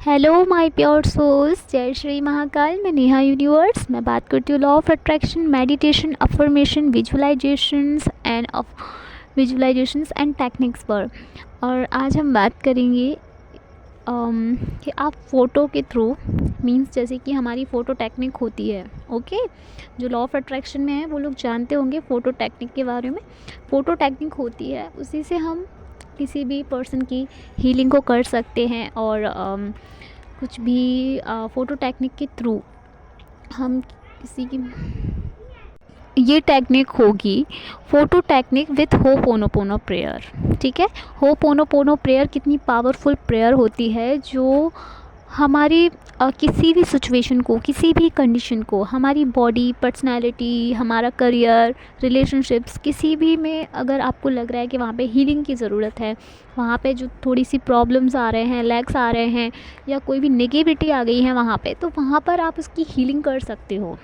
Hello my pure souls, जय श्री महाकाल। मैं Neha universe. मैं बात करती हूँ law of attraction, meditation, affirmation, visualizations and techniques पर। और आज हम बात करेंगे कि आप फ़ोटो के थ्रू मींस जैसे कि हमारी फ़ोटो टेक्निक होती है। ओके, जो लॉ ऑफ अट्रैक्शन में है वो लोग जानते होंगे फ़ोटो टेक्निक के बारे में। फ़ोटो टेक्निक होती है, उसी से हम किसी भी पर्सन की हीलिंग को कर सकते हैं। और कुछ भी फ़ोटो टेक्निक के थ्रू हम किसी की ये टेक्निक होगी photo technique with ho'oponopono prayer. ठीक है, होपोनोपोनो प्रेयर कितनी पावरफुल प्रेयर होती है जो हमारी किसी भी सिचुएशन को, किसी भी कंडीशन को, हमारी बॉडी, पर्सनालिटी, हमारा करियर, रिलेशनशिप्स, किसी भी में अगर आपको लग रहा है कि वहाँ पे हीलिंग की ज़रूरत है, वहाँ पे जो थोड़ी सी प्रॉब्लम्स आ रहे हैं, लैग्स आ रहे हैं या कोई भी नेगेटिविटी आ गई है वहाँ पे, तो वहाँ पर आप उसकी हीलिंग कर सकते हो।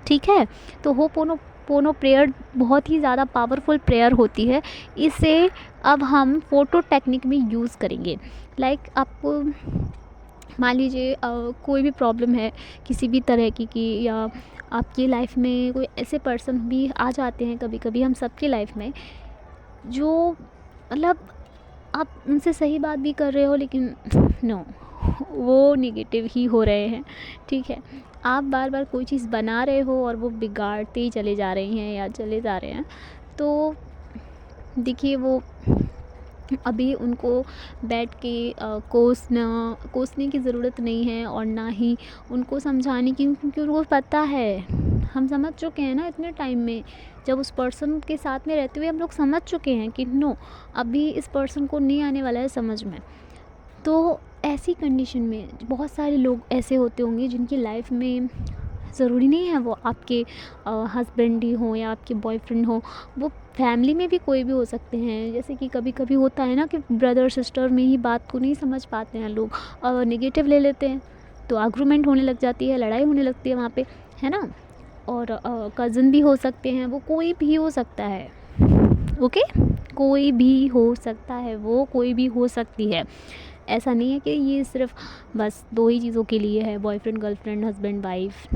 ठीक है, तो होपोनोपोनो प्रेयर बहुत ही ज़्यादा पावरफुल प्रेयर होती है। इसे अब हम फ़ोटो टेक्निक में यूज़ करेंगे। लाइक आपको मान लीजिए कोई भी प्रॉब्लम है किसी भी तरह की या आपकी लाइफ में कोई ऐसे पर्सन भी आ जाते हैं कभी कभी हम सबकी लाइफ में, जो मतलब आप उनसे सही बात भी कर रहे हो लेकिन नो, वो नेगेटिव ही हो रहे हैं। ठीक है, आप बार बार कोई चीज़ बना रहे हो और वो बिगाड़ते ही चले जा रहे हैं या चले जा रहे हैं। तो देखिए, वो अभी उनको बैठ के कोसने की ज़रूरत नहीं है और ना ही उनको समझाने की, क्योंकि उनको पता है, हम समझ चुके हैं ना इतने टाइम में। जब उस पर्सन के साथ में रहते हुए हम लोग समझ चुके हैं कि नो, अभी इस पर्सन को नहीं आने वाला है समझ में। तो ऐसी कंडीशन में बहुत सारे लोग ऐसे होते होंगे जिनकी लाइफ में ज़रूरी नहीं है वो आपके हस्बैंड ही हों या आपके बॉयफ्रेंड हो, वो फैमिली में भी कोई भी हो सकते हैं। जैसे कि कभी कभी होता है ना कि ब्रदर सिस्टर में ही बात को नहीं समझ पाते हैं लोग और नेगेटिव ले लेते हैं, तो आर्गुमेंट होने लग जाती है, लड़ाई होने लगती है वहाँ पे, है ना। और कज़न भी हो सकते हैं, वो कोई भी हो सकता है। ओके, कोई भी हो सकता है, वो कोई भी हो सकती है। ऐसा नहीं है कि ये सिर्फ बस दो ही चीज़ों के लिए है, बॉयफ्रेंड गर्लफ्रेंड हस्बैंड वाइफ।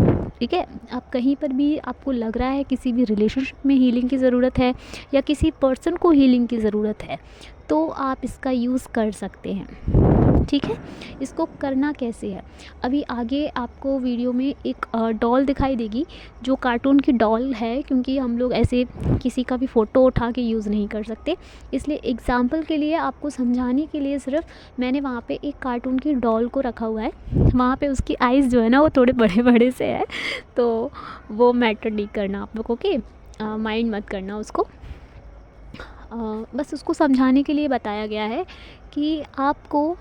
ठीक है, आप कहीं पर भी आपको लग रहा है किसी भी रिलेशनशिप में हीलिंग की ज़रूरत है या किसी पर्सन को हीलिंग की ज़रूरत है, तो आप इसका यूज़ कर सकते हैं। ठीक है, इसको करना कैसे है, अभी आगे आपको वीडियो में एक डॉल दिखाई देगी जो कार्टून की डॉल है, क्योंकि हम लोग ऐसे किसी का भी फ़ोटो उठा के यूज़ नहीं कर सकते, इसलिए एग्ज़ाम्पल के लिए आपको समझाने के लिए सिर्फ मैंने वहाँ पे एक कार्टून की डॉल को रखा हुआ है। वहाँ पे उसकी आइज़ जो है ना वो थोड़े बड़े बड़े से है, तो वो मैटर नहीं करना आप लोगों के, माइंड मत करना उसको। बस उसको समझाने के लिए बताया गया है कि आपको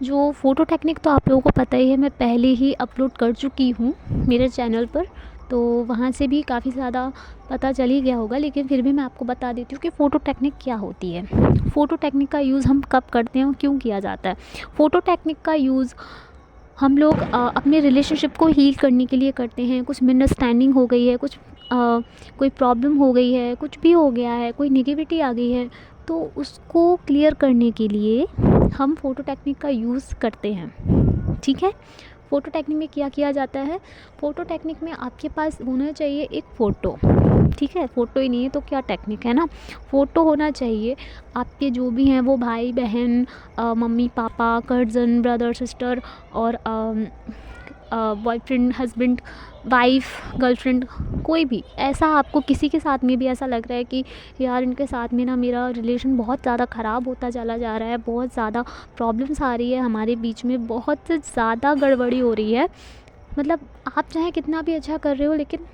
जो फ़ोटो टेक्निक तो आप लोगों को पता ही है, मैं पहले ही अपलोड कर चुकी हूँ मेरे चैनल पर, तो वहाँ से भी काफ़ी ज़्यादा पता चल ही गया होगा, लेकिन फिर भी मैं आपको बता देती हूँ कि फ़ोटो टेक्निक क्या होती है। फ़ोटो टेक्निक का यूज़ हम कब करते हैं और क्यों किया जाता है। फ़ोटो टेक्निक का यूज़ हम लोग अपने रिलेशनशिप को हील करने के लिए करते हैं। कुछ मिसअंडरस्टैंडिंग हो गई है, कुछ कोई प्रॉब्लम हो गई है, कुछ भी हो गया है, कोई नेगेटिविटी आ गई है, तो उसको क्लियर करने के लिए हम फ़ोटो टेक्निक का यूज़ करते हैं। ठीक है, फ़ोटो टेक्निक में क्या किया जाता है, फ़ोटो टेक्निक में आपके पास होना चाहिए एक फ़ोटो। ठीक है, फ़ोटो ही नहीं है तो क्या टेक्निक है ना, फ़ोटो होना चाहिए। आपके जो भी हैं वो भाई बहन, mummy papa, cousin brother sister और बॉयफ्रेंड हस्बैंड वाइफ़ गर्लफ्रेंड, कोई भी ऐसा आपको किसी के साथ में भी ऐसा लग रहा है कि यार इनके साथ में ना मेरा रिलेशन बहुत ज़्यादा ख़राब होता चला जा रहा है, बहुत ज़्यादा प्रॉब्लम्स आ रही है हमारे बीच में, बहुत ज़्यादा गड़बड़ी हो रही है, मतलब आप चाहे कितना भी अच्छा कर रहे हो लेकिन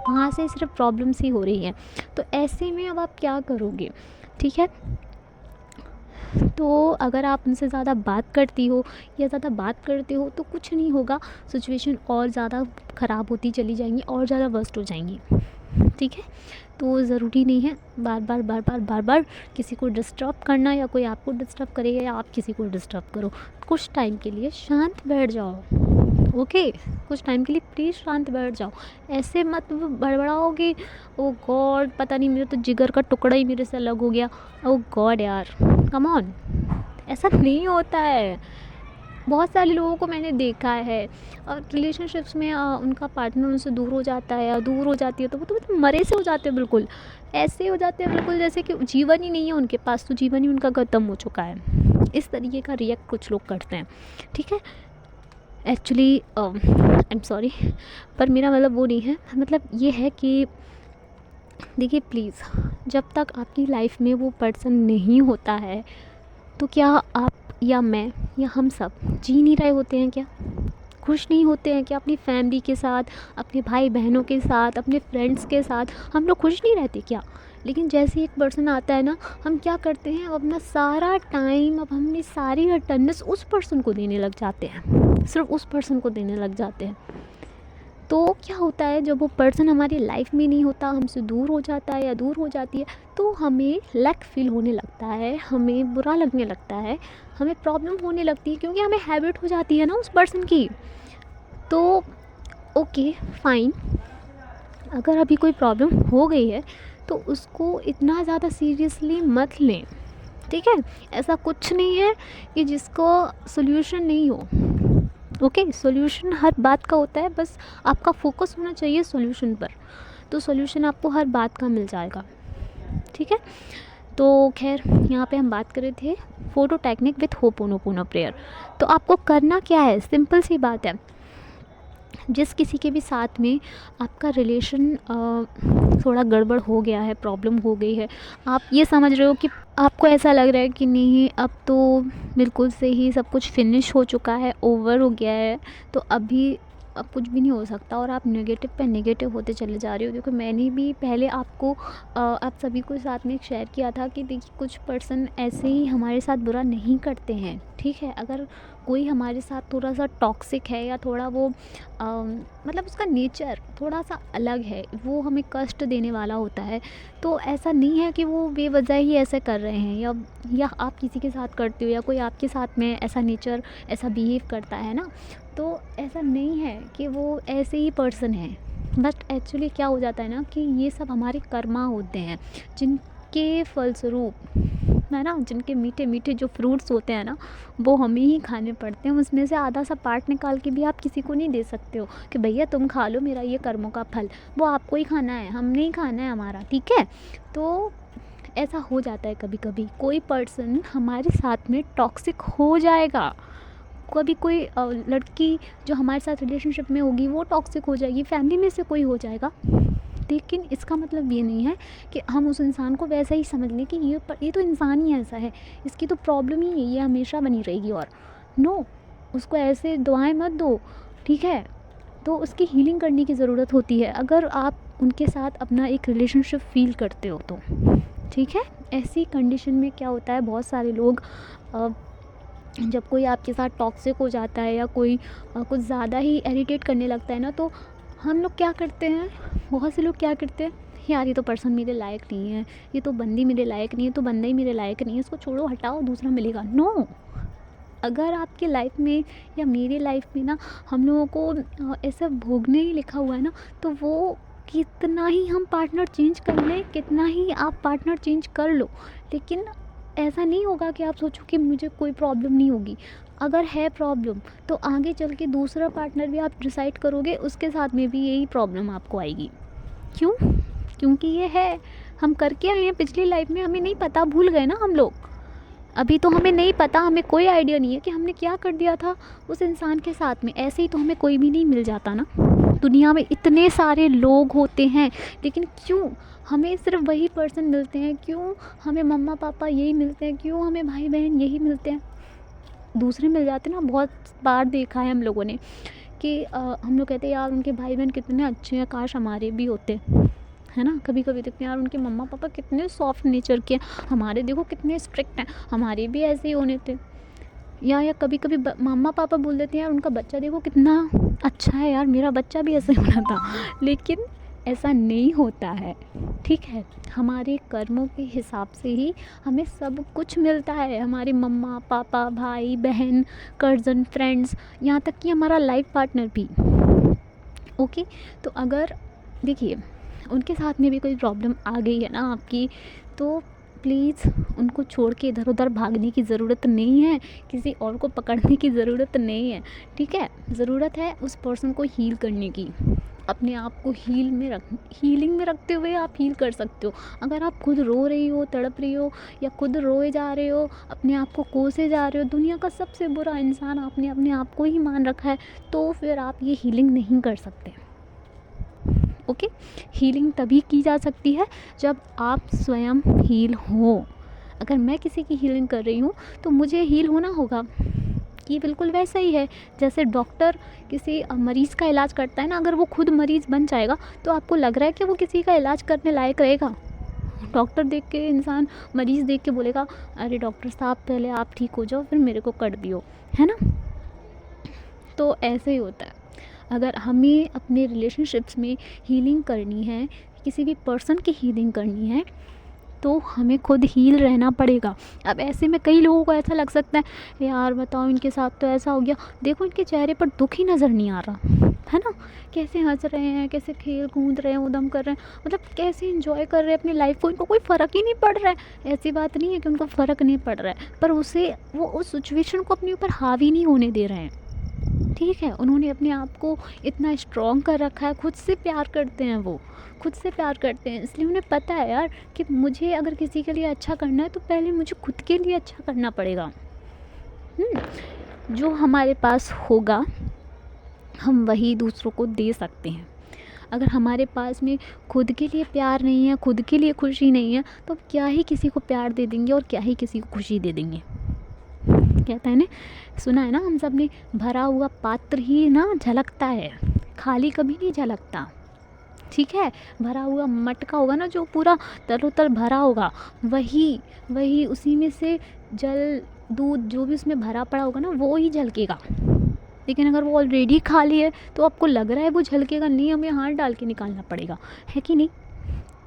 वहाँ से सिर्फ प्रॉब्लम्स ही हो रही हैं। तो ऐसे में अब आप क्या करोगे। ठीक है, तो अगर आप उनसे ज़्यादा बात करती हो या ज़्यादा बात करते हो तो कुछ नहीं होगा, सिचुएशन और ज़्यादा ख़राब होती चली जाएंगी और ज़्यादा वर्स्ट हो जाएंगी। ठीक है, तो ज़रूरी नहीं है बार बार किसी को डिस्टर्ब करना, या कोई आपको डिस्टर्ब करे या आप किसी को डिस्टर्ब करो। कुछ टाइम के लिए शांत बैठ जाओ। ओके, कुछ टाइम के लिए प्लीज़ शांत बैठ जाओ, ऐसे मत बड़बड़ाओगे। ओ गॉड, पता नहीं मेरा तो जिगर का टुकड़ा ही मेरे से अलग हो गया। ओ गॉड यार, कम ऑन, ऐसा नहीं होता है। बहुत सारे लोगों को मैंने देखा है और रिलेशनशिप्स में उनका पार्टनर उनसे दूर हो जाता है या दूर हो जाती है तो वो तो मतलब मरे से हो जाते हैं, बिल्कुल ऐसे हो जाते हैं, बिल्कुल जैसे कि जीवन ही नहीं है उनके पास, तो जीवन ही उनका ख़त्म हो चुका है। इस तरीके का रिएक्ट कुछ लोग करते हैं, ठीक है। एक्चुअली आई एम सॉरी, पर मेरा मतलब वो नहीं है, मतलब ये है कि देखिए प्लीज़, जब तक आपकी लाइफ में वो पर्सन नहीं होता है तो क्या आप या मैं या हम सब जी नहीं रहे होते हैं क्या? खुश नहीं होते हैं क्या अपनी फैमिली के साथ, अपने भाई बहनों के साथ, अपने फ्रेंड्स के साथ? हम लोग खुश नहीं रहते क्या? लेकिन जैसे ही एक पर्सन आता है ना, हम क्या करते हैं, अब अपना सारा टाइम, अब हमने सारी अटेंडेंस उस पर्सन को देने लग जाते हैं, सिर्फ उस पर्सन को देने लग जाते हैं। तो क्या होता है, जब वो पर्सन हमारी लाइफ में नहीं होता, हमसे दूर हो जाता है या दूर हो जाती है, तो हमें लैक फील होने लगता है, हमें बुरा लगने लगता है, हमें प्रॉब्लम होने लगती है, क्योंकि हमें हैबिट हो जाती है ना उस पर्सन की। तो ओके फाइन, अगर अभी कोई प्रॉब्लम हो गई है तो उसको इतना ज़्यादा सीरियसली मत लें, ठीक है। ऐसा कुछ नहीं है कि जिसको सोल्यूशन नहीं हो, ओके। सॉल्यूशन हर बात का होता है, बस आपका फोकस होना चाहिए सॉल्यूशन पर, तो सॉल्यूशन आपको हर बात का मिल जाएगा, ठीक है। तो खैर, यहाँ पे हम बात कर रहे थे photo technique with ho'oponopono prayer. तो आपको करना क्या है, सिंपल सी बात है, जिस किसी के भी साथ में आपका रिलेशन थोड़ा गड़बड़ हो गया है, प्रॉब्लम हो गई है, आप ये समझ रहे हो कि आपको ऐसा लग रहा है कि नहीं अब तो बिल्कुल से ही सब कुछ फिनिश हो चुका है, ओवर हो गया है, तो अभी अब कुछ भी नहीं हो सकता, और आप नेगेटिव पे नेगेटिव होते चले जा रहे हो। देखो, मैंने भी पहले आपको आप सभी को साथ में शेयर किया था कि देखिए कुछ पर्सन ऐसे ही हमारे साथ बुरा नहीं करते हैं, ठीक है। अगर कोई हमारे साथ थोड़ा सा टॉक्सिक है या थोड़ा वो मतलब उसका नेचर थोड़ा सा अलग है, वो हमें कष्ट देने वाला होता है, तो ऐसा नहीं है कि वो बेवजह ही ऐसे कर रहे हैं, या आप किसी के साथ करते हो या कोई आपके साथ में ऐसा नेचर ऐसा बिहेव करता है ना, तो ऐसा नहीं है कि वो ऐसे ही पर्सन है। बट एक्चुअली क्या हो जाता है ना कि ये सब हमारे कर्मा होते हैं, जिनके फलस्वरूप है ना, जिनके मीठे मीठे जो फ्रूट्स होते हैं ना, वो हमें ही खाने पड़ते हैं। उसमें से आधा सा पार्ट निकाल के भी आप किसी को नहीं दे सकते हो कि भैया तुम खा लो मेरा ये कर्मों का फल, वो आपको ही खाना है, हम नहीं खाना है हमारा, ठीक है। तो ऐसा हो जाता है कभी कभी, कोई पर्सन हमारे साथ में टॉक्सिक हो जाएगा, कभी कोई लड़की जो हमारे साथ रिलेशनशिप में होगी वो टॉक्सिक हो जाएगी, फैमिली में से कोई हो जाएगा, लेकिन इसका मतलब ये नहीं है कि हम उस इंसान को वैसा ही समझ लें कि ये तो इंसान ही ऐसा है, इसकी तो प्रॉब्लम ही है, ये हमेशा बनी रहेगी। और नो, उसको ऐसे दुआएं मत दो, ठीक है। तो उसकी हीलिंग करने की ज़रूरत होती है, अगर आप उनके साथ अपना एक रिलेशनशिप फील करते हो तो, ठीक है। ऐसी कंडीशन में क्या होता है, बहुत सारे लोग जब कोई आपके साथ टॉक्सिक हो जाता है या कोई कुछ ज़्यादा ही इरिटेट करने लगता है ना, तो हम लोग क्या करते हैं, बहुत से लोग क्या करते हैं, यार ये तो पर्सन मेरे लायक नहीं है, ये तो बंदी मेरे लायक नहीं है, तो बंदा ही मेरे लायक नहीं है, इसको छोड़ो हटाओ दूसरा मिलेगा। नो, अगर आपके लाइफ में या मेरे लाइफ में ना हम लोगों को ऐसा भोगने ही लिखा हुआ है ना, तो वो कितना ही हम पार्टनर चेंज कर लें, कितना ही आप पार्टनर चेंज कर लो, लेकिन ऐसा नहीं होगा कि आप सोचो कि मुझे कोई प्रॉब्लम नहीं होगी। अगर है प्रॉब्लम तो आगे चल के दूसरा पार्टनर भी आप डिसाइड करोगे, उसके साथ में भी यही प्रॉब्लम आपको आएगी। क्यों? क्योंकि ये है, हम करके आए हैं पिछली लाइफ में, हमें नहीं पता, भूल गए ना हम लोग। अभी तो हमें नहीं पता, हमें कोई आइडिया नहीं है कि हमने क्या कर दिया था उस इंसान के साथ में। ऐसे ही तो हमें कोई भी नहीं मिल जाता ना, दुनिया में इतने सारे लोग होते हैं, लेकिन क्यों हमें सिर्फ वही पर्सन मिलते हैं, क्यों हमें मम्मा पापा यही मिलते हैं, क्यों हमें भाई बहन यही मिलते हैं, दूसरे मिल जाते ना। बहुत बार देखा है हम लोगों ने कि हम लोग कहते हैं यार उनके भाई बहन कितने अच्छे हैं, काश हमारे भी होते, है ना। कभी कभी देखते हैं यार उनके मम्मा पापा कितने सॉफ्ट नेचर के हैं, हमारे देखो कितने स्ट्रिक्ट हैं, हमारे भी ऐसे ही होने थे। या कभी कभी मम्मा पापा बोल देते हैं यार उनका बच्चा देखो कितना अच्छा है, यार मेरा बच्चा भी ऐसे होना था, लेकिन ऐसा नहीं होता है, ठीक है। हमारे कर्मों के हिसाब से ही हमें सब कुछ मिलता है, हमारे मम्मा पापा भाई बहन कज़न फ्रेंड्स, यहाँ तक कि हमारा लाइफ पार्टनर भी, ओके। तो अगर देखिए उनके साथ में भी कोई प्रॉब्लम आ गई है ना आपकी, तो प्लीज़ उनको छोड़ के इधर उधर भागने की ज़रूरत नहीं है, किसी और को पकड़ने की ज़रूरत नहीं है, ठीक है। ज़रूरत है उस पर्सन को हील करने की। अपने आप को हीलिंग में रखते हुए आप हील कर सकते हो। अगर आप खुद रो रही हो, तड़प रही हो, या खुद रोए जा रहे हो, अपने आप को कोसे जा रहे हो, दुनिया का सबसे बुरा इंसान आपने अपने आप को ही मान रखा है, तो फिर आप ये हीलिंग नहीं कर सकते। ओके, हीलिंग तभी की जा सकती है जब आप स्वयं हील हो। अगर मैं किसी की हीलिंग कर रही हूँ तो मुझे हील होना होगा। ये बिल्कुल वैसा ही है जैसे डॉक्टर किसी मरीज़ का इलाज करता है ना। अगर वो खुद मरीज़ बन जाएगा तो आपको लग रहा है कि वो किसी का इलाज करने लायक रहेगा? डॉक्टर देख के इंसान, मरीज़ देख के बोलेगा अरे डॉक्टर साहब पहले आप ठीक हो जाओ फिर मेरे को कर दियो, है ना। तो ऐसे ही होता है। अगर हमें अपने रिलेशनशिप्स में हीलिंग करनी है, किसी भी पर्सन की हीलिंग करनी है, तो हमें खुद हील रहना पड़ेगा। अब ऐसे में कई लोगों को ऐसा लग सकता है यार बताओ इनके साथ तो ऐसा हो गया, देखो इनके चेहरे पर दुख ही नज़र नहीं आ रहा है ना, कैसे हंस रहे हैं, कैसे खेल कूद रहे हैं, उदम कर रहे हैं, मतलब कैसे एंजॉय कर रहे हैं अपनी लाइफ को, इनको कोई फ़र्क ही नहीं पड़ रहा है। ऐसी बात नहीं है कि उनको फ़र्क नहीं पड़ रहा है, पर वो उस सिचुएशन को अपने ऊपर हावी नहीं होने दे रहे हैं, ठीक है। उन्होंने अपने आप को इतना स्ट्रॉन्ग कर रखा है, खुद से प्यार करते हैं, वो खुद से प्यार करते हैं, इसलिए उन्हें पता है यार कि मुझे अगर किसी के लिए अच्छा करना है तो पहले मुझे खुद के लिए अच्छा करना पड़ेगा। जो हमारे पास होगा हम वही दूसरों को दे सकते हैं। अगर हमारे पास में खुद के लिए प्यार नहीं है, खुद के लिए खुशी नहीं है, तो क्या ही किसी को प्यार दे देंगे और क्या ही किसी को खुशी दे देंगे। कहता है ना, सुना है ना हम सब ने, भरा हुआ पात्र ही ना झलकता है, खाली कभी नहीं झलकता, ठीक है। भरा हुआ मटका होगा ना, जो पूरा तरोतर भरा होगा, वही उसी में से जल दूध जो भी उसमें भरा पड़ा होगा ना वो ही झलकेगा। लेकिन अगर वो ऑलरेडी खाली है तो आपको लग रहा है वो झलकेगा नहीं, हमें हाथ डाल के निकालना पड़ेगा, है कि नहीं।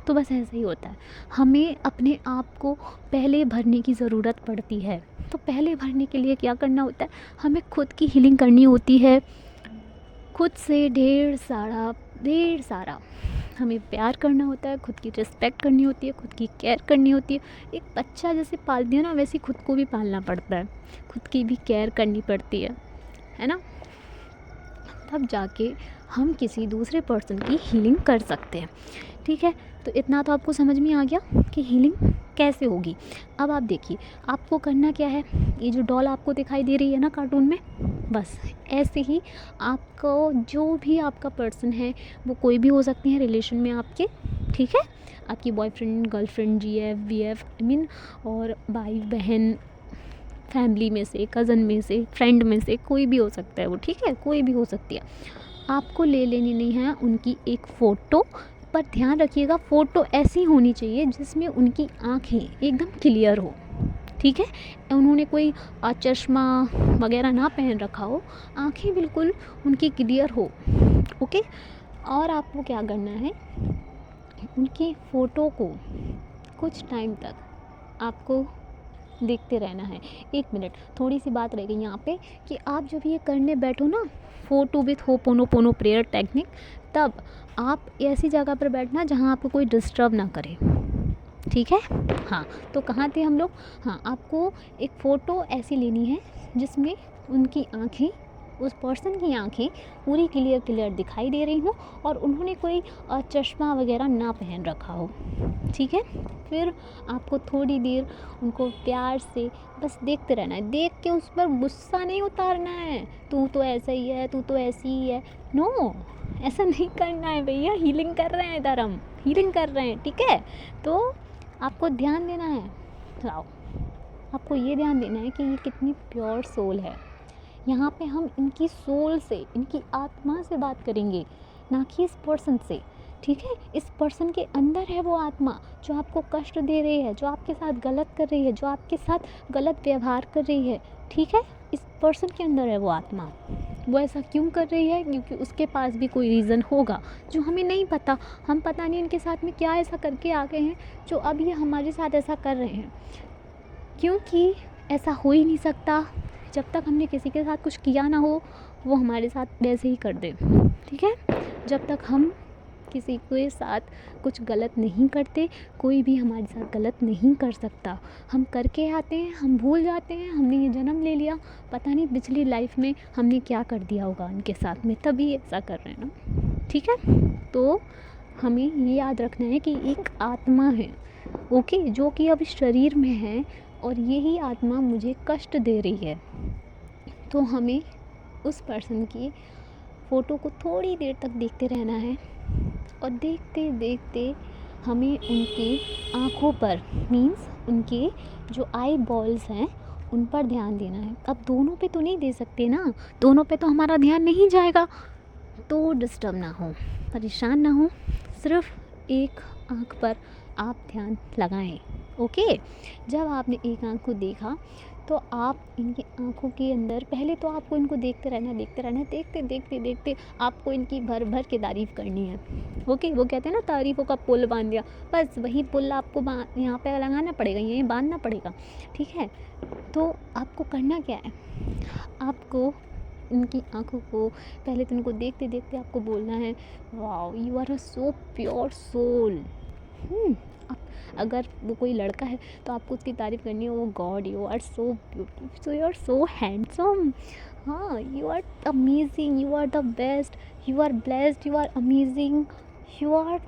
तो बस ऐसा ही होता है, हमें अपने आप को पहले भरने की ज़रूरत पड़ती है। तो पहले भरने के लिए क्या करना होता है, हमें खुद की हीलिंग करनी होती है, खुद से ढेर सारा हमें प्यार करना होता है, खुद की रिस्पेक्ट करनी होती है, खुद की केयर करनी होती है। एक बच्चा जैसे पालती है ना, वैसे खुद को भी पालना पड़ता है, खुद की भी केयर करनी पड़ती है ना। तब जाके हम किसी दूसरे पर्सन की हीलिंग कर सकते हैं, ठीक है। तो इतना तो आपको समझ में आ गया कि हीलिंग कैसे होगी। अब आप देखिए आपको करना क्या है, ये जो डॉल आपको दिखाई दे रही है ना कार्टून में, बस ऐसे ही आपको जो भी आपका पर्सन है, वो कोई भी हो सकते हैं रिलेशन में आपके, ठीक है। आपकी बॉयफ्रेंड, गर्लफ्रेंड, GF VF और भाई बहन, फैमिली में से, कज़न में से, फ्रेंड में से, कोई भी हो सकता है वो, ठीक है, कोई भी हो सकती है। आपको ले लेनी नहीं है उनकी एक फ़ोटो, पर ध्यान रखिएगा फ़ोटो ऐसी होनी चाहिए जिसमें उनकी आँखें एकदम क्लियर हो, ठीक है। उन्होंने कोई चश्मा वगैरह ना पहन रखा हो, आँखें बिल्कुल उनकी क्लियर हो, ओके। और आपको क्या करना है, उनकी फ़ोटो को कुछ टाइम तक आपको देखते रहना है। 1 मिनट, थोड़ी सी बात रह गई यहाँ पे कि आप जब ये करने बैठो ना 4 विथ होपोनोपोनो प्रेयर टेक्निक, तब आप ऐसी जगह पर बैठना जहाँ आपको कोई डिस्टर्ब ना करे, ठीक है। हाँ, तो कहाँ थे हम लोग। हाँ, आपको एक फ़ोटो ऐसी लेनी है जिसमें उनकी आँखें, उस पर्सन की आँखें पूरी क्लियर दिखाई दे रही हों और उन्होंने कोई चश्मा वगैरह ना पहन रखा हो, ठीक है। फिर आपको थोड़ी देर उनको प्यार से बस देखते रहना है, देख के उस पर गुस्सा नहीं उतारना है, तू तो ऐसा ही है, तू तो ऐसी ही है, नो, ऐसा नहीं करना है भैया। हीलिंग कर रहे हैं इधर, हम हीलिंग कर रहे हैं, ठीक है। तो आपको ध्यान देना है, लाओ, आपको ये ध्यान देना है कि ये कितनी प्योर सोल है। यहाँ पे हम इनकी सोल से, इनकी आत्मा से बात करेंगे, ना कि इस पर्सन से, ठीक है। इस पर्सन के अंदर है वो आत्मा जो आपको कष्ट दे रही है, जो आपके साथ गलत कर रही है, जो आपके साथ गलत व्यवहार कर रही है, ठीक है। इस पर्सन के अंदर है वो आत्मा। वो ऐसा क्यों कर रही है, क्योंकि उसके पास भी कोई रीज़न होगा जो हमें नहीं पता। हम पता नहीं इनके साथ में क्या ऐसा करके आ गए हैं जो अब ये हमारे साथ ऐसा कर रहे हैं, क्योंकि ऐसा हो ही नहीं सकता जब तक हमने किसी के साथ कुछ किया ना हो, वो हमारे साथ वैसे ही कर दे, ठीक है। जब तक हम किसी के साथ कुछ गलत नहीं करते, कोई भी हमारे साथ गलत नहीं कर सकता। हम करके आते हैं, हम भूल जाते हैं, हमने ये जन्म ले लिया, पता नहीं पिछली लाइफ में हमने क्या कर दिया होगा उनके साथ में, तभी ऐसा कर रहे हैं ना। ठीक है, तो हमें ये याद रखना है कि एक आत्मा है, ओके, जो कि अब शरीर में है और यही आत्मा मुझे कष्ट दे रही है। तो हमें उस पर्सन की फ़ोटो को थोड़ी देर तक देखते रहना है और देखते देखते हमें उनकी आँखों पर, मीन्स उनके जो आई बॉल्स हैं उन पर ध्यान देना है। अब दोनों पे तो नहीं दे सकते ना, दोनों पे तो हमारा ध्यान नहीं जाएगा, तो डिस्टर्ब ना हो, परेशान ना हो, सिर्फ एक आँख पर आप ध्यान लगाएं। ओके, जब आपने एक आँख को देखा तो आप इनकी आँखों के अंदर, पहले तो आपको इनको देखते रहना, देखते देखते देखते आपको इनकी भर भर के तारीफ़ करनी है। ओके, वो कहते हैं ना तारीफ़ों का पुल बांध दिया, बस वही पुल आपको यहाँ पे लगाना पड़ेगा, यहीं बांधना पड़ेगा। ठीक है, तो आपको करना क्या है, आपको इनकी आँखों को पहले तो इनको देखते देखते आपको बोलना है, wow you are a so pure soul. अगर वो कोई लड़का है तो आपको उसकी तारीफ़ करनी है, oh God you are so beautiful, so you are so handsome, हाँ you are amazing, you are the best, you are blessed, you are amazing, you are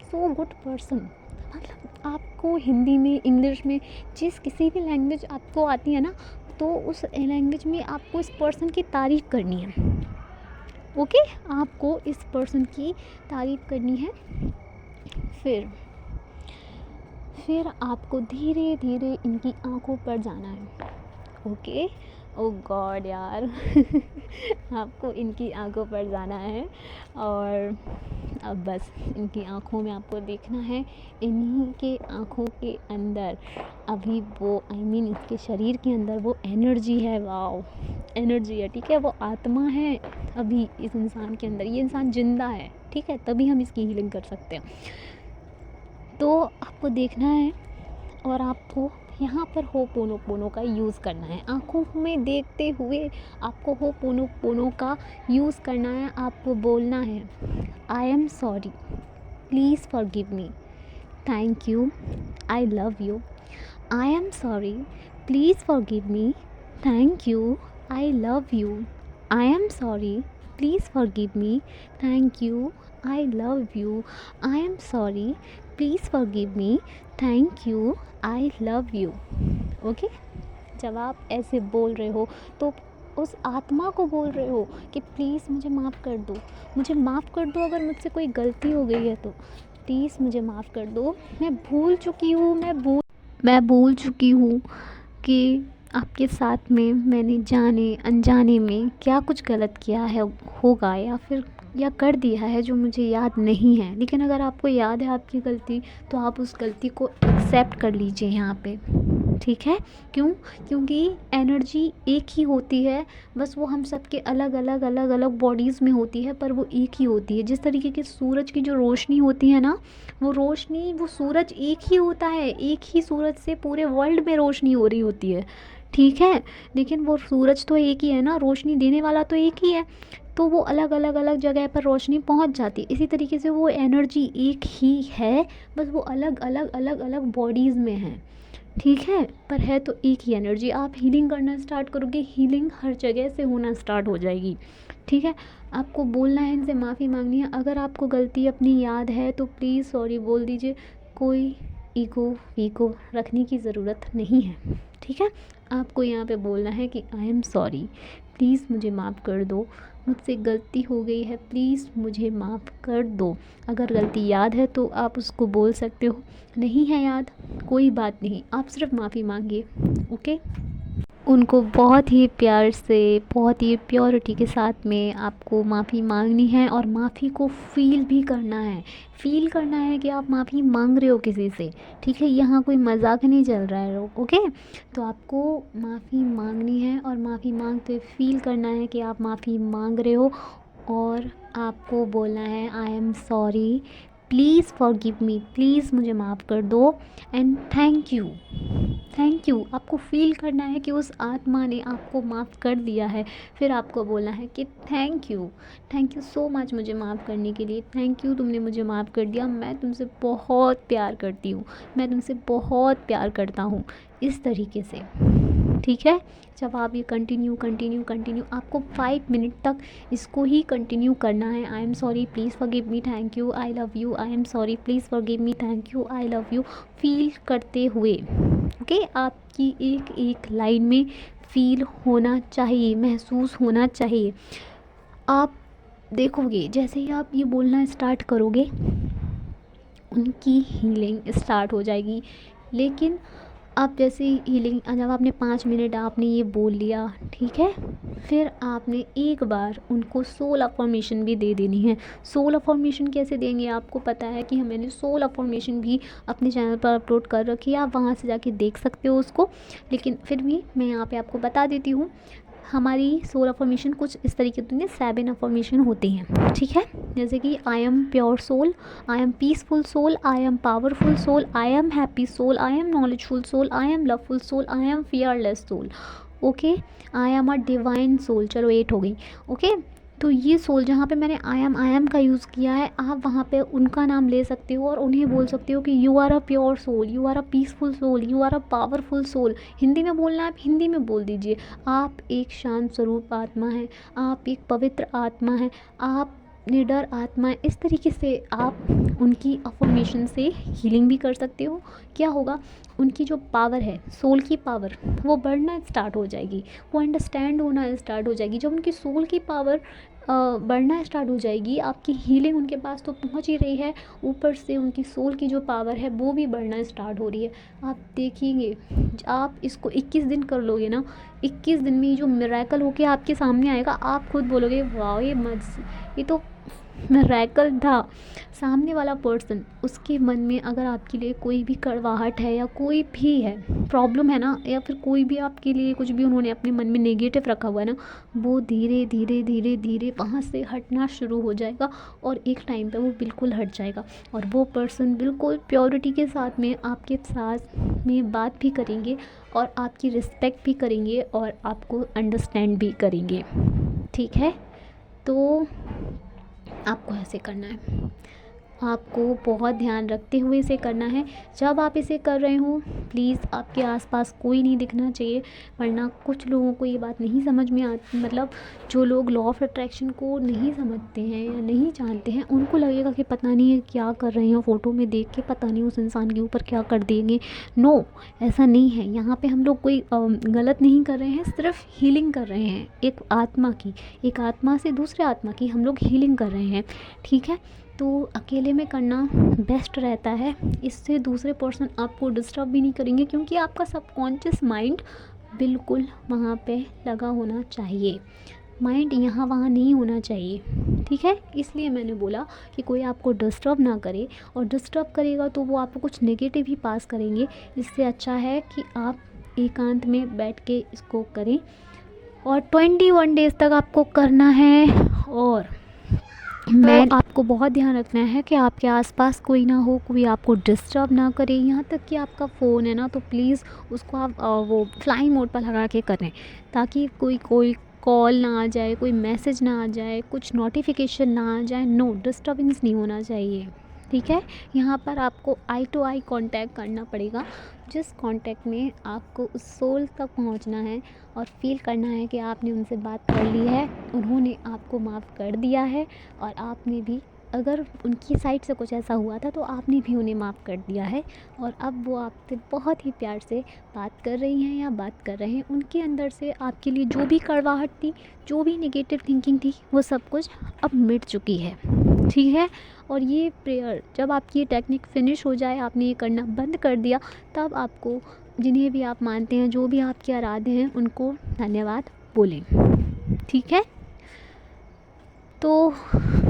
so good person. मतलब आपको हिंदी में, इंग्लिश में, जिस किसी भी लैंग्वेज आपको आती है ना, तो उस लैंग्वेज में आपको इस पर्सन की तारीफ़ करनी है। ओके, आपको इस पर्सन की तारीफ़ करनी है। फिर आपको धीरे धीरे इनकी आँखों पर जाना है। ओके, ओ गॉड यार आपको इनकी आँखों पर जाना है और अब बस इनकी आँखों में आपको देखना है, इन्हीं के आँखों के अंदर अभी वो इसके शरीर के अंदर वो एनर्जी है, वाओ एनर्जी है, ठीक है, वो आत्मा है अभी इस इंसान के अंदर, ये इंसान जिंदा है, ठीक है, तभी हम इसकी हीलिंग कर सकते हैं। तो आपको देखना है और आपको यहाँ पर होपोनोपोनो का यूज़ करना है, आँखों में देखते हुए आपको होपोनोपोनो का यूज़ करना है। आपको बोलना है, I am sorry, please forgive me, thank you, I love you, I am sorry, please forgive me, thank you, I love you, I am sorry, please forgive me, thank you, I love you, I am sorry, please forgive me, thank you, I love you. Okay, जब आप ऐसे बोल रहे हो तो उस आत्मा को बोल रहे हो कि प्लीज़ मुझे माफ़ कर दो, मुझे माफ़ कर दो, अगर मुझसे कोई गलती हो गई है तो प्लीज़ मुझे माफ़ कर दो, मैं भूल चुकी हूँ, मैं भूल चुकी हूँ कि आपके साथ में मैंने जाने अनजाने में क्या कुछ गलत किया है होगा या कर दिया है जो मुझे याद नहीं है। लेकिन अगर आपको याद है आपकी गलती, तो आप उस गलती को एक्सेप्ट कर लीजिए यहाँ पे, ठीक है। क्योंकि एनर्जी एक ही होती है, बस वो हम सबके अलग अलग बॉडीज़ में होती है, पर वो एक ही होती है। जिस तरीके की सूरज की जो रोशनी होती है ना, वो सूरज एक ही होता है, एक ही सूरज से पूरे वर्ल्ड में रोशनी हो रही होती है, ठीक है। लेकिन वो सूरज तो एक ही है ना, रोशनी देने वाला तो एक ही है, तो वो अलग जगह पर रोशनी पहुंच जाती है। इसी तरीके से वो एनर्जी एक ही है, बस वो अलग बॉडीज़ में है, ठीक है, पर है तो एक ही एनर्जी। आप हीलिंग करना स्टार्ट करोगे, हीलिंग हर जगह से होना स्टार्ट हो जाएगी, ठीक है। आपको बोलना है, इनसे माफ़ी मांगनी है। अगर आपको गलती अपनी याद है तो प्लीज़ सॉरी बोल दीजिए, कोई ईगो वीगो रखने की ज़रूरत नहीं है, ठीक है। आपको यहाँ पे बोलना है कि आई एम सॉरी, प्लीज़ मुझे माफ़ कर दो, मुझसे गलती हो गई है, प्लीज़ मुझे माफ़ कर दो। अगर गलती याद है तो आप उसको बोल सकते हो, नहीं है याद कोई बात नहीं, आप सिर्फ माफ़ी मांगिए, ओके। उनको बहुत ही प्यार से, बहुत ही प्योरिटी के साथ में आपको माफ़ी मांगनी है और माफ़ी को फ़ील भी करना है। फ़ील करना है कि आप माफ़ी मांग रहे हो किसी से, ठीक है, यहाँ कोई मजाक नहीं चल रहा है, ओके। तो आपको माफ़ी मांगनी है और माफ़ी मांगते हुए फ़ील करना है कि आप माफ़ी मांग रहे हो और आपको बोलना है, I am sorry, please forgive me, please मुझे माफ़ कर दो, and thank you. Thank you आपको फ़ील करना है कि उस आत्मा ने आपको माफ़ कर दिया है। फिर आपको बोलना है कि थैंक यू सो मच मुझे माफ़ करने के लिए, थैंक यू तुमने मुझे माफ़ कर दिया, मैं तुमसे बहुत प्यार करती हूँ, मैं तुमसे बहुत प्यार करता हूँ, इस तरीके से। ठीक है, जब आप ये कंटिन्यू आपको 5 मिनट तक इसको ही कंटिन्यू करना है। I am sorry, please forgive me, thank you, I love you, I am sorry, please forgive me, thank you, I love you, feel करते हुए। ओके, आपकी एक एक लाइन में फील होना चाहिए, महसूस होना चाहिए। आप देखोगे जैसे ही आप ये बोलना स्टार्ट करोगे उनकी हीलिंग स्टार्ट हो जाएगी। लेकिन आप जैसे हीलिंग, जब आपने 5 मिनट आपने ये बोल लिया, ठीक है, फिर आपने एक बार उनको सोल अफर्मेशन भी दे देनी है। सोल अफर्मेशन कैसे देंगे, आपको पता है कि मैंने सोल अफर्मेशन भी अपने चैनल पर अपलोड कर रखी है, आप वहाँ से जाके देख सकते हो उसको। लेकिन फिर भी मैं यहाँ पे आपको बता देती हूँ, हमारी सोल अफर्मेशन कुछ इस तरीके से 7 अफर्मेशन होती हैं, ठीक है। जैसे कि I am pure soul, I am peaceful soul, I am powerful soul, I am happy soul, I am knowledgeful soul, I am loveful soul, I am fearless soul, okay, I am a divine soul. चलो 8 हो गई, okay. तो ये soul जहाँ पे मैंने I am का use किया है, आप वहाँ पे उनका नाम ले सकते हो और उन्हें बोल सकते हो कि you are a pure soul, you are a peaceful soul, you are a powerful soul. Hindi में बोलना है, आप हिंदी में बोल दीजिए। आप एक शांत स्वरूप आत्मा है, आप एक पवित्र आत्मा है, आप निडर आत्मा है। इस तरीके से आप उनकी अफर्मेशन से हीलिंग भी कर सकते हो। क्या होगा, उनकी जो पावर है, सोल की पावर, वो बढ़ना स्टार्ट हो जाएगी, वो अंडरस्टैंड होना स्टार्ट हो जाएगी। जब उनकी सोल की पावर बढ़ना स्टार्ट हो जाएगी, आपकी हीलिंग उनके पास तो पहुंच ही रही है, ऊपर से उनकी सोल की जो पावर है वो भी बढ़ना स्टार्ट हो रही है। आप देखिए, आप इसको 21 दिन कर लोगे ना, 21 दिन में जो मिरेकल होके आपके सामने आएगा, आप खुद बोलोगे वाह, ये तो मिरेकल था। सामने वाला पर्सन, उसके मन में अगर आपके लिए कोई भी कड़वाहट है या कोई भी है प्रॉब्लम है ना, या फिर कोई भी आपके लिए कुछ भी उन्होंने अपने मन में नेगेटिव रखा हुआ है ना, वो धीरे धीरे धीरे धीरे वहाँ से हटना शुरू हो जाएगा और एक टाइम पे वो बिल्कुल हट जाएगा। और वो पर्सन बिल्कुल प्योरिटी के साथ में आपके साथ में बात भी करेंगे और आपकी रिस्पेक्ट भी करेंगे और आपको अंडरस्टैंड भी करेंगे, ठीक है। तो आपको ऐसे करना है, आपको बहुत ध्यान रखते हुए इसे करना है। जब आप इसे कर रहे हो, प्लीज़ आपके आसपास कोई नहीं दिखना चाहिए, वरना कुछ लोगों को ये बात नहीं समझ में आती, मतलब जो लोग लॉ ऑफ अट्रैक्शन को नहीं समझते हैं या नहीं जानते हैं, उनको लगेगा कि पता नहीं है क्या कर रहे हैं, फ़ोटो में देख के पता नहीं उस इंसान के ऊपर क्या कर देंगे। नो, ऐसा नहीं है। यहाँ पर हम लोग कोई गलत नहीं कर रहे हैं, सिर्फ हीलिंग कर रहे हैं। एक आत्मा की, एक आत्मा से दूसरे आत्मा की हम लोग हीलिंग कर रहे हैं, ठीक है। तो अकेले में करना बेस्ट रहता है, इससे दूसरे पर्सन आपको डिस्टर्ब भी नहीं करेंगे, क्योंकि आपका सबकॉन्शियस माइंड बिल्कुल वहाँ पे लगा होना चाहिए, माइंड यहाँ वहाँ नहीं होना चाहिए, ठीक है। इसलिए मैंने बोला कि कोई आपको डिस्टर्ब ना करे, और डिस्टर्ब करेगा तो वो आपको कुछ नेगेटिव ही पास करेंगे। इससे अच्छा है कि आप एकांत में बैठ के इसको करें, और 21 डेज़ तक आपको करना है। और मैं आपको बहुत ध्यान रखना है कि आपके आसपास कोई ना हो, कोई आपको डिस्टर्ब ना करे। यहाँ तक कि आपका फ़ोन है ना, तो प्लीज़ उसको आप वो फ्लाइंग मोड पर लगा के करें, ताकि कोई कॉल ना आ जाए, कोई मैसेज ना आ जाए, कुछ नोटिफिकेशन ना आ जाए। नो, डिस्टर्बेंस नहीं होना चाहिए, ठीक है। यहाँ पर आपको आई टू आई कांटेक्ट करना पड़ेगा, जिस कांटेक्ट में आपको उस सोल तक पहुँचना है और फील करना है कि आपने उनसे बात कर ली है, उन्होंने आपको माफ़ कर दिया है, और आपने भी, अगर उनकी साइड से कुछ ऐसा हुआ था तो आपने भी उन्हें माफ़ कर दिया है, और अब वो आपसे बहुत ही प्यार से बात कर रही हैं या बात कर रहे हैं। उनके अंदर से आपके लिए जो भी कड़वाहट थी, जो भी नेगेटिव थिंकिंग थी, वो सब कुछ अब मिट चुकी है, ठीक है। और ये प्रेयर, जब आपकी ये टेक्निक फिनिश हो जाए, आपने ये करना बंद कर दिया, तब आपको, जिन्हें भी आप मानते हैं, जो भी आपके आराध्य हैं, उनको धन्यवाद बोलें, ठीक है। तो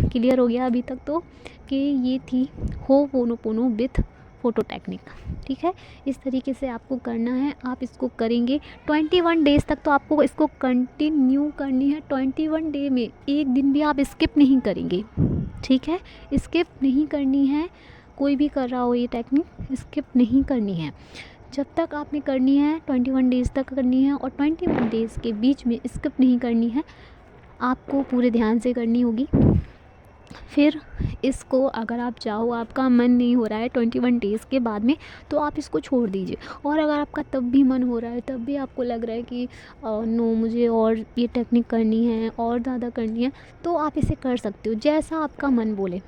क्लियर हो गया अभी तक तो कि ये थी होपोनोपोनो विथ फ़ोटो टेक्निक, ठीक है। इस तरीके से आपको करना है, आप इसको करेंगे 21 डेज़ तक, तो आपको इसको कंटिन्यू करनी है। 21 डे में एक दिन भी आप स्किप नहीं करेंगे, ठीक है, स्किप नहीं करनी है। कोई भी कर रहा हो ये टेक्निक, स्किप नहीं करनी है। जब तक आपने करनी है 21 डेज़ तक करनी है, और 21 डेज़ के बीच में स्किप नहीं करनी है, आपको पूरे ध्यान से करनी होगी। फिर इसको अगर आप चाहो, आपका मन नहीं हो रहा है 21 डेज़ के बाद में, तो आप इसको छोड़ दीजिए। और अगर आपका तब भी मन हो रहा है, तब भी आपको लग रहा है कि नो मुझे और ये टेक्निक करनी है और ज़्यादा करनी है, तो आप इसे कर सकते हो, जैसा आपका मन बोले।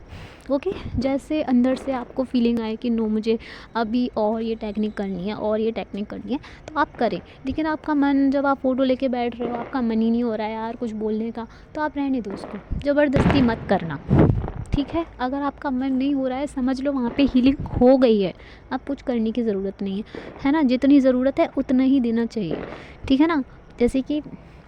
ओके, जैसे अंदर से आपको फीलिंग आए कि नो मुझे अभी और ये टेक्निक करनी है और ये टेक्निक करनी है, तो आप करें। लेकिन आपका मन, जब आप फ़ोटो लेके बैठ रहे हो, आपका मन ही नहीं हो रहा है यार कुछ बोलने का, तो आप रहने दो उसको, ज़बरदस्ती मत करना। ठीक है, अगर आपका मन नहीं हो रहा है, समझ लो वहाँ पे हीलिंग हो गई है, अब कुछ करने की ज़रूरत नहीं है ना। जितनी ज़रूरत है उतना ही देना चाहिए, ठीक है ना। जैसे कि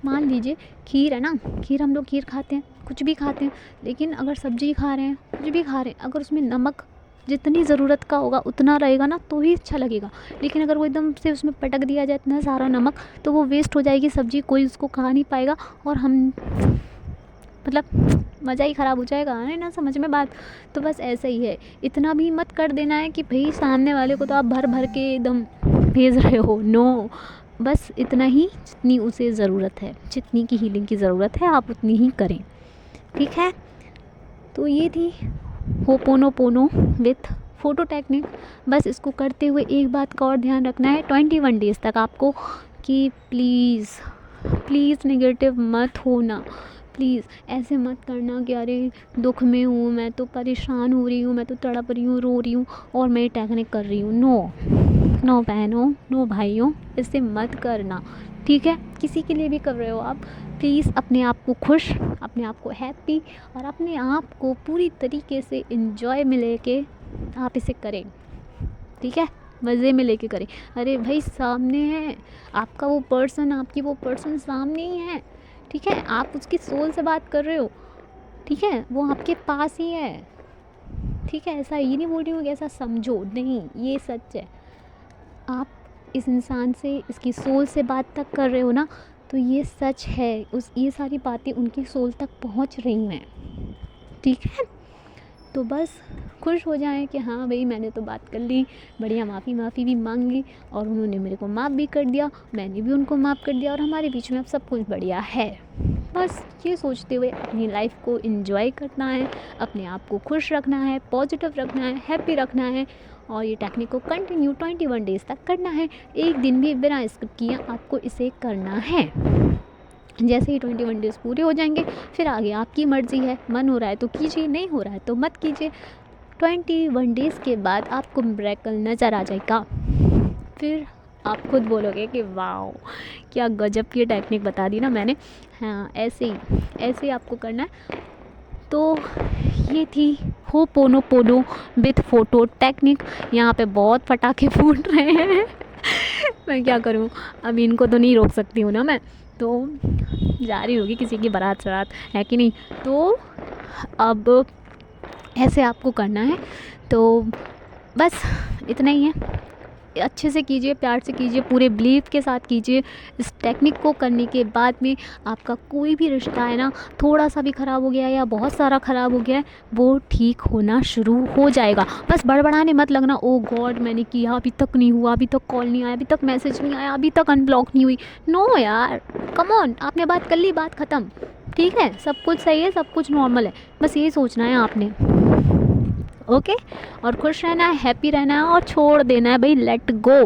मान लीजिए खीर है ना, खीर हम लोग खीर खाते हैं, कुछ भी खाते हैं, लेकिन अगर सब्ज़ी खा रहे हैं, कुछ भी खा रहे हैं, अगर उसमें नमक जितनी ज़रूरत का होगा उतना रहेगा ना, तो ही अच्छा लगेगा। लेकिन अगर वो एकदम से उसमें पटक दिया जाए इतना सारा नमक, तो वो वेस्ट हो जाएगी सब्ज़ी, कोई उसको खा नहीं पाएगा, और हम मतलब मज़ा ही ख़राब हो जाएगा, है ना, समझ में बात। तो बस ऐसा ही है, इतना भी मत कर देना है कि भाई सामने वाले को तो आप भर भर के एकदम भेज रहे हो, नो। बस इतना ही जितनी उसे ज़रूरत है, जितनी की हीलिंग की ज़रूरत है, आप उतनी ही करें, ठीक है। तो ये थी होपोनोपोनो विथ फ़ोटो टेक्निक। बस इसको करते हुए एक बात का और ध्यान रखना है 21 डेज़ तक आपको, कि प्लीज़ नेगेटिव मत होना। प्लीज़ ऐसे मत करना कि अरे दुख में हूँ मैं, तो परेशान हो रही हूँ, मैं तो तड़प रही हूँ, रो रही हूँ और मैं टेक्निक कर रही हूँ। नो बहनों, नो भाइयों, इससे मत करना, ठीक है। किसी के लिए भी कर रहे हो आप, प्लीज़ अपने आप को खुश, अपने आप को हैप्पी, और अपने आप को पूरी तरीके से इन्जॉय में लेके आप इसे करें, ठीक है, मज़े में लेके करें। अरे भाई सामने है आपका वो पर्सन, आपकी वो पर्सन सामने ही है, ठीक है, आप उसकी सोल से बात कर रहे हो, ठीक है, वो आपके पास ही है, ठीक है। ऐसा ये नहीं बोल रही हूँ कि ऐसा समझो, नहीं, ये सच है। आप इस इंसान से, इसकी सोल से बात तक कर रहे हो ना, तो ये सच है, ये सारी बातें उनकी सोल तक पहुँच रही हैं, ठीक है। तो बस खुश हो जाएं कि हाँ भाई मैंने तो बात कर ली, बढ़िया, माफ़ी भी मांग ली, और उन्होंने मेरे को माफ़ भी कर दिया, मैंने भी उनको माफ़ कर दिया, और हमारे बीच में अब सब कुछ बढ़िया है। बस ये सोचते हुए अपनी लाइफ को एंजॉय करना है, अपने आप को खुश रखना है, पॉजिटिव रखना है, हैप्पी रखना है, और ये टेक्निक को कंटिन्यू 21 डेज़ तक करना है। एक दिन भी बिना स्किप किए आपको इसे करना है। जैसे ही 21 डेज़ पूरे हो जाएंगे, फिर आगे आपकी मर्ज़ी है, मन हो रहा है तो कीजिए, नहीं हो रहा है तो मत कीजिए। 21 डेज़ के बाद आपको मिरेकल नज़र आ जाएगा, फिर आप खुद बोलोगे कि वाओ क्या गजब की टेक्निक बता दी ना मैंने। हाँ, ऐसे ही आपको करना है। तो ये थी होपोनोपोनो विथ फ़ोटो टेक्निक। यहाँ पे बहुत पटाखे फूट रहे हैं मैं क्या करूँ, अब इनको तो नहीं रोक सकती हूँ ना मैं, तो जा रही होगी किसी की बारात है कि नहीं। तो अब ऐसे आपको करना है, तो बस इतना ही है। अच्छे से कीजिए, प्यार से कीजिए, पूरे बिलीव के साथ कीजिए। इस टेक्निक को करने के बाद में आपका कोई भी रिश्ता है ना, थोड़ा सा भी ख़राब हो गया है या बहुत सारा ख़राब हो गया है, वो ठीक होना शुरू हो जाएगा। बस बड़बड़ाने मत लगना, ओ गॉड मैंने किया अभी तक नहीं हुआ, अभी तक कॉल नहीं आया, अभी तक मैसेज नहीं आया, अभी तक अनब्लॉक नहीं हुई। नो यार, कम ऑन, आपने बात कर ली, बात ख़त्म, ठीक है, सब कुछ सही है, सब कुछ नॉर्मल है। बस यही सोचना है आपने, ओके। और खुश रहना है, हैप्पी रहना है, और छोड़ देना है भाई, लेट गो,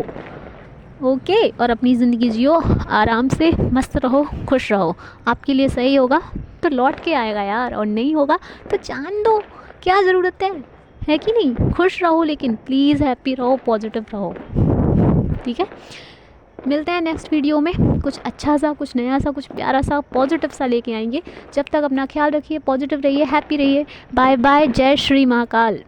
ओके। और अपनी ज़िंदगी जियो, आराम से, मस्त रहो, खुश रहो। आपके लिए सही होगा तो लौट के आएगा यार, और नहीं होगा तो जान दो, क्या ज़रूरत है कि नहीं। खुश रहो, लेकिन प्लीज़ हैप्पी रहो, पॉजिटिव रहो, ठीक है। मिलते हैं नेक्स्ट वीडियो में, कुछ अच्छा सा, कुछ नया सा, कुछ प्यारा सा, पॉजिटिव सा लेके आएंगे। जब तक अपना ख्याल रखिए, पॉजिटिव रहिए, हैप्पी रहिए। बाय बाय, जय श्री महाकाल।